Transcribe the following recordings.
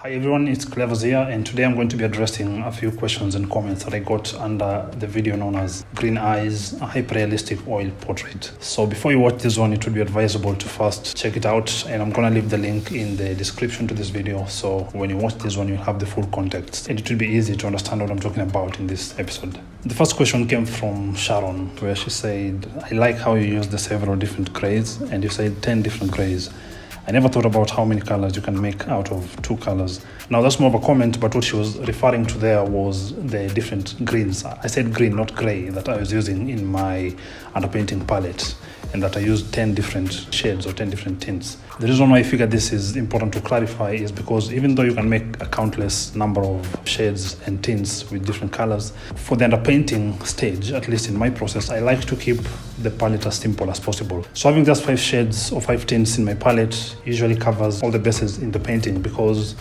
Hi everyone, it's Clevers here, and today I'm going to be addressing a few questions and comments that I got under the video known as Green Eyes, a hyper-realistic oil portrait. So before you watch this one, it would be advisable to first check it out, and I'm gonna leave the link in the description to this video, so when you watch this one, you'll have the full context, and it will be easy to understand what I'm talking about in this episode. The first question came from Sharon, where she said, I like how you use the several different grays, and you said 10 different grays. I never thought about how many colors you can make out of two colors. Now that's more of a comment, but what she was referring to there was the different greens. I said green, not gray, that I was using in my underpainting palette, and that I used 10 different shades or 10 different tints. The reason why I figured this is important to clarify is because even though you can make a countless number of shades and tints with different colors, for the underpainting stage, at least in my process, I like to keep the palette as simple as possible. So having just 5 shades or 5 tints in my palette usually covers all the bases in the painting, because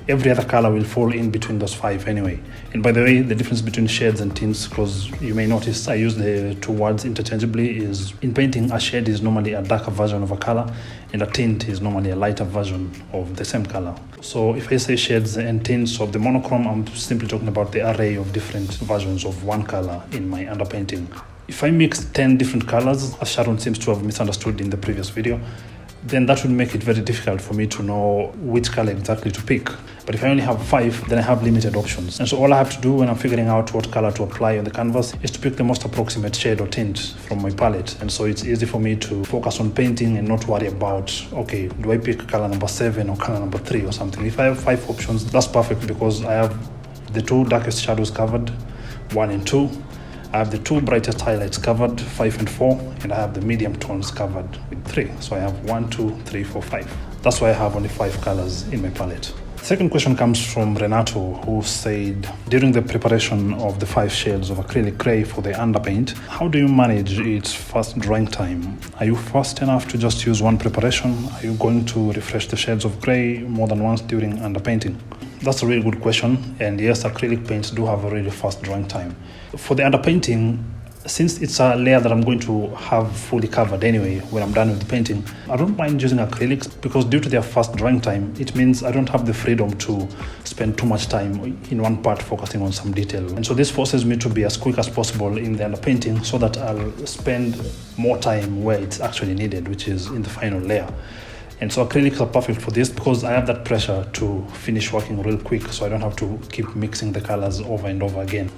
every other color will fall in between those 5 anyway. And by the way, the difference between shades and tints, because you may notice I use the two words interchangeably, is in painting a shade is normally a darker version of a color, and a tint is normally a lighter version of the same color. So if I say shades and tints of the monochrome, I'm simply talking about the array of different versions of one color in my underpainting. If I mix 10 different colors, as Sharon seems to have misunderstood in the previous video, then that would make it very difficult for me to know which color exactly to pick. But if I only have 5, then I have limited options. And so all I have to do when I'm figuring out what color to apply on the canvas is to pick the most approximate shade or tint from my palette. And so it's easy for me to focus on painting and not worry about, okay, do I pick color number 7 or color number 3 or something? If I have 5 options, that's perfect, because I have the 2 darkest shadows covered, 1 and 2. I have the 2 brightest highlights covered, 5 and 4, and I have the medium tones covered with 3. So I have 1, 2, 3, 4, 5. That's why I have only 5 colors in my palette. Second question comes from Renato, who said, during the preparation of the 5 shades of acrylic gray for the underpaint, how do you manage its fast drying time? Are you fast enough to just use one preparation? Are you going to refresh the shades of gray more than once during underpainting? That's a really good question, and yes, acrylic paints do have a really fast drying time. For the underpainting, since it's a layer that I'm going to have fully covered anyway when I'm done with the painting, I don't mind using acrylics, because due to their fast drying time, it means I don't have the freedom to spend too much time in one part focusing on some detail. And so this forces me to be as quick as possible in the underpainting, so that I'll spend more time where it's actually needed, which is in the final layer. And so acrylics are perfect for this, because I have that pressure to finish working real quick, so I don't have to keep mixing the colors over and over again.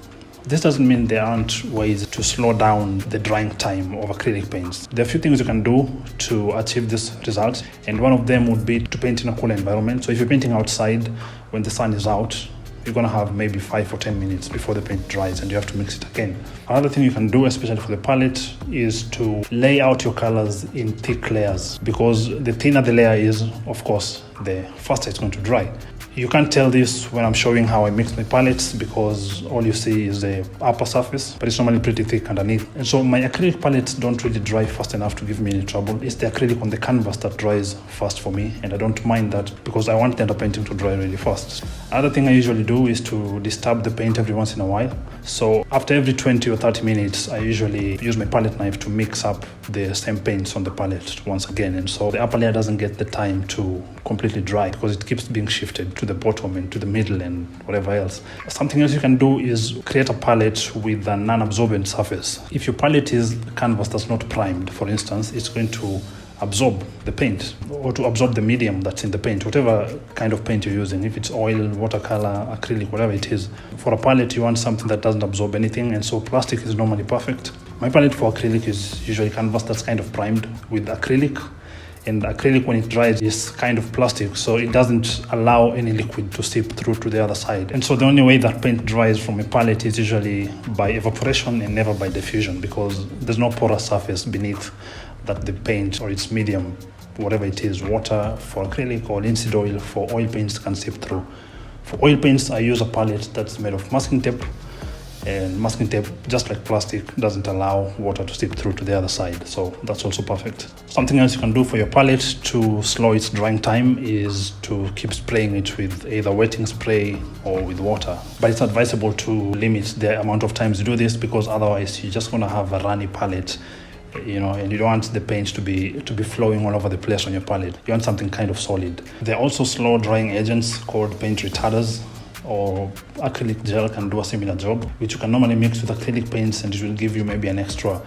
This doesn't mean there aren't ways to slow down the drying time of acrylic paints. There are a few things you can do to achieve this result, and one of them would be to paint in a cool environment. So if you're painting outside when the sun is out, you're gonna have maybe 5 or 10 minutes before the paint dries, and you have to mix it again. Another thing you can do, especially for the palette, is to lay out your colors in thick layers, because the thinner the layer is, of course, the faster it's going to dry. You can't tell this when I'm showing how I mix my palettes, because all you see is the upper surface, but it's normally pretty thick underneath. And so my acrylic palettes don't really dry fast enough to give me any trouble. It's the acrylic on the canvas that dries fast for me, and I don't mind that, because I want the underpainting to dry really fast. Another thing I usually do is to disturb the paint every once in a while. So after every 20 or 30 minutes, I usually use my palette knife to mix up the same paints on the palette once again. And so the upper layer doesn't get the time to completely dry, because it keeps being shifted to the bottom and to the middle and whatever else. Something else you can do is create a palette with a non-absorbent surface. If your palette is canvas that's not primed, for instance, it's going to absorb the paint, or to absorb the medium that's in the paint, whatever kind of paint you're using, if it's oil, watercolor, acrylic, whatever it is. For a palette, you want something that doesn't absorb anything, and so plastic is normally perfect. My palette for acrylic is usually canvas that's kind of primed with acrylic, and acrylic, when it dries, is kind of plastic, so it doesn't allow any liquid to seep through to the other side. And so the only way that paint dries from a palette is usually by evaporation and never by diffusion, because there's no porous surface beneath that the paint or its medium, whatever it is, water for acrylic or linseed oil for oil paints, can seep through. For oil paints, I use a palette that's made of masking tape, and masking tape, just like plastic, doesn't allow water to seep through to the other side, so that's also perfect. Something else you can do for your palette to slow its drying time is to keep spraying it with either wetting spray or with water. But it's advisable to limit the amount of times you do this, because otherwise you're just going to have a runny palette and you don't want the paint to be flowing all over the place on your palette. You want something kind of solid. There are also slow drying agents called paint retarders, or acrylic gel can do a similar job, which you can normally mix with acrylic paints, and it will give you maybe an extra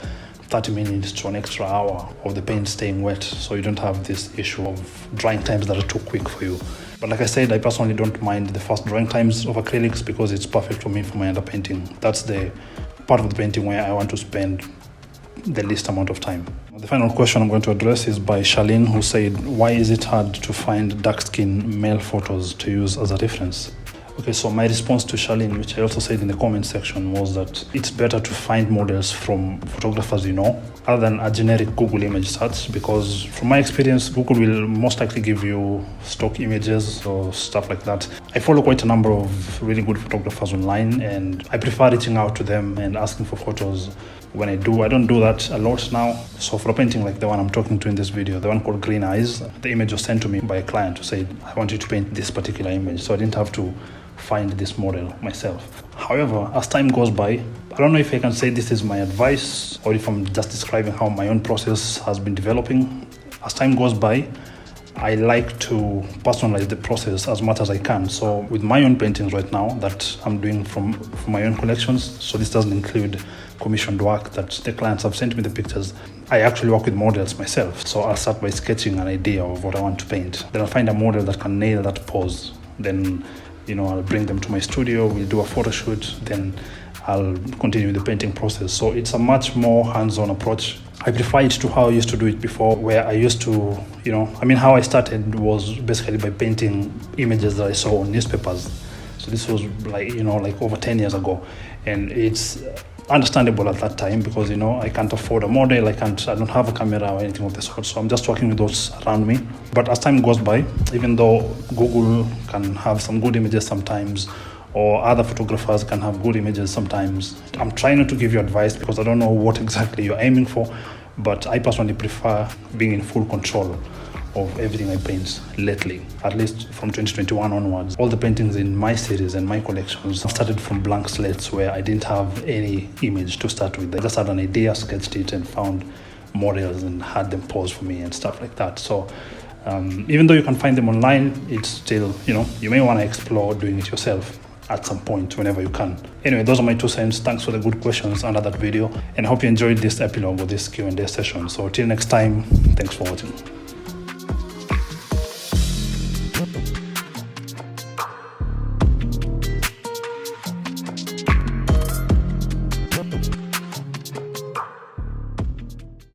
30 minutes to an extra hour of the paint staying wet, so you don't have this issue of drying times that are too quick for you. But like I said, I personally don't mind the fast drying times of acrylics because it's perfect for me for my underpainting. That's the part of the painting where I want to spend the least amount of time. The final question I'm going to address is by Charlene, who said, why is it hard to find dark-skinned male photos to use as a reference? Okay, so my response to Charlene, which I also said in the comment section, was that it's better to find models from photographers other than a generic Google image search, because from my experience, Google will most likely give you stock images or stuff like that. I follow quite a number of really good photographers online, and I prefer reaching out to them and asking for photos when I do. I don't do that a lot now. So for a painting like the one I'm talking to in this video, the one called Green Eyes, the image was sent to me by a client who said, I want you to paint this particular image. So I didn't have to find this model myself. However, as time goes by, I don't know if I can say this is my advice or if I'm just describing how my own process has been developing. As time goes by, I like to personalize the process as much as I can. So with my own paintings right now that I'm doing from my own collections, so this doesn't include commissioned work that the clients have sent me the pictures, I actually work with models myself. So I'll start by sketching an idea of what I want to paint. Then I'll find a model that can nail that pose. Then I'll bring them to my studio, we'll do a photo shoot, then I'll continue the painting process. So it's a much more hands-on approach. I prefer it to how I used to do it before, where I used to, how I started was basically by painting images that I saw on newspapers. So this was like over 10 years ago. And it's understandable at that time because, I can't afford a model, I don't have a camera or anything of the sort. So I'm just working with those around me. But as time goes by, even though Google can have some good images sometimes, or other photographers can have good images sometimes, I'm trying not to give you advice because I don't know what exactly you're aiming for, but I personally prefer being in full control of everything I paint lately, at least from 2021 onwards. All the paintings in my series and my collections started from blank slates where I didn't have any image to start with. I just had an idea, sketched it, and found models and had them pose for me and stuff like that. So even though you can find them online, it's still, you may want to explore doing it yourself at some point whenever you can. Anyway, those are my 2 cents. Thanks for the good questions under that video, and I hope you enjoyed this epilogue or this Q&A session. So till next time, thanks for watching.